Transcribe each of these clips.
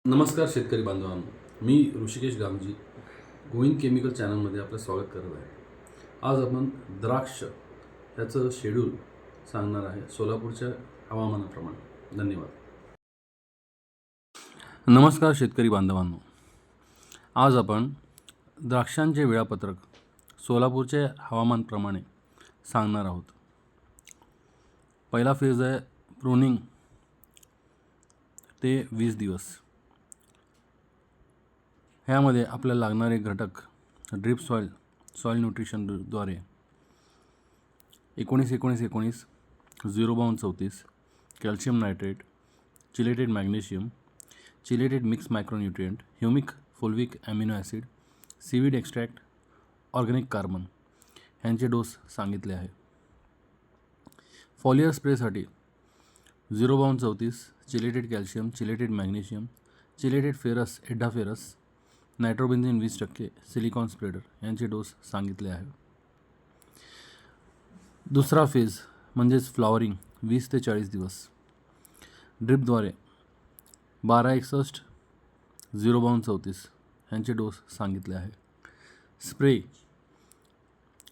नमस्कार शेतकरी बांधवांनो, मी ऋषिकेश गांगजी गोविंद केमिकल चॅनलमध्ये आपलं स्वागत करत आहे. आज आपण द्राक्ष ह्याचं शेड्यूल सांगणार आहे सोलापूरच्या हवामानाप्रमाणे. धन्यवाद. नमस्कार शेतकरी बांधवांनो, आज आपण द्राक्षांचे वेळापत्रक सोलापूरच्या हवामानाप्रमाणे सांगणार आहोत. पहिला फेज आहे प्रूनिंग ते 20 दिवस. ह्यामध्ये आपल्याला लागणारे घटक ड्रिप सॉईल न्यूट्रिशनद्वारे 19-19-19, 0-34, calcium nitrate, chelated magnesium, chelated mix micronutrient, humic fulvic amino acid, seaweed extract, organic carbon ह्यांचे डोस सांगितले आहे. फॉलियर स्प्रेसाठी 0-34, chelated calcium, chelated magnesium, chelated ferrous, एडाफेरस, नायट्रोबेन्झिन 20%, सिलिकॉन स्प्रेडर यांचे डोस सांगितले आहे. दुसरा फेज म्हणजेच फ्लॉवरिंग 20 ते 40 दिवस. ड्रिपद्वारे 12-61, 0-34 यांचे डोस सांगितले आहे. Spray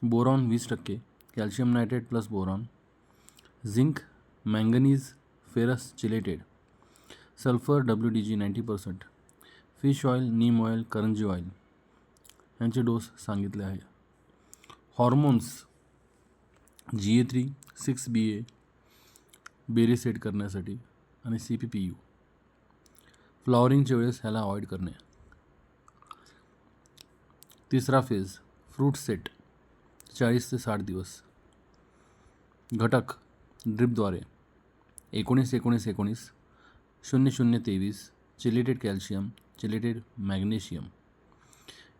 boron 20%, calcium nitrate plus boron, zinc, manganese, ferrous chelated, sulphur WDG 90%, fish oil, neem oil, karanji oil यांचे डोस सांगितले आहे. Hormones GA3, 6BA berry set करण्यासाठी आणि CPPU. फ्लॉवरिंगच्या वेळेस ह्याला अवॉइड करणे. तिसरा फेज फ्रूट सेट 40 ते 60 दिवस. घटक ड्रिपद्वारे 19-19-19, 00-23, चिलेटेड कॅल्शियम, चिलेटेड मॅग्नेशियम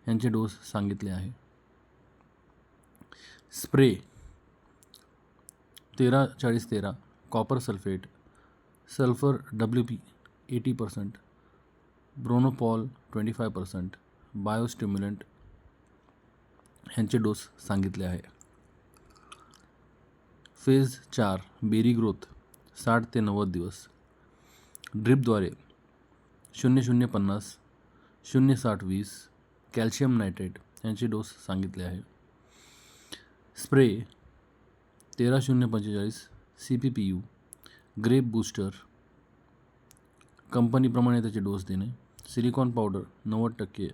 यांचे डोस सांगितले आहे. Spray 13-40-13, copper sulphate, sulphur WP 80%, ब्रोनोपॉल 25%, बायोस्टिम्युलंट ह्यांचे डोस सांगितले आहे. फेज 4 बेरी ग्रोथ 60 ते 90 दिवस. ड्रिपद्वारे 00-50, 0-60-20, कॅल्शियम नायट्रेट यांचे डोस सांगितले आहे. स्प्रे 13-0-45, CPPU, ग्रेप बूस्टर कंपनीप्रमाणे त्याचे डोस देणे. सिलिकॉन पावडर 90%,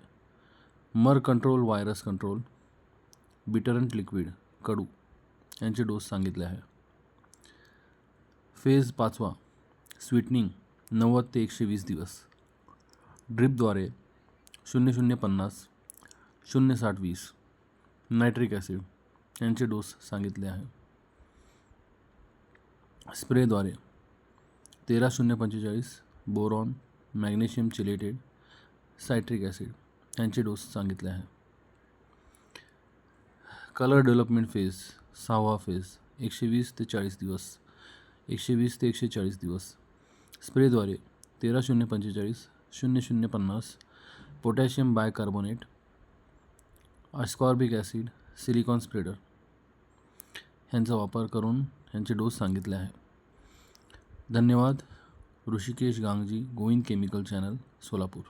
मर कंट्रोल, व्हायरस कंट्रोल, बिटरंट लिक्विड कडू यांचे डोस सांगितले आहे. फेज 5 स्वीटनिंग 90 ते 120 दिवस. ड्रिपद्वारे 00-50, 0-60-20, नायट्रिक ॲसिड यांचे डोस सांगितले आहे. स्प्रेद्वारे 13-0-45, boron, magnesium chelated, citric acid यांचे डोस सांगितले आहे. कलर डेव्हलपमेंट फेज 6वा फेज 120 ते 40 दिवस. 120 ते 140 दिवस. स्प्रेद्वारे 13-0-45, 00-50, potassium bicarbonate, ascorbic acid, silicon spreader ह्यांचा वापर करून ह्यांचे डोस सांगितले आहे. धन्यवाद. Hrishikesh Gangji, Govind chemical channel, Solapur.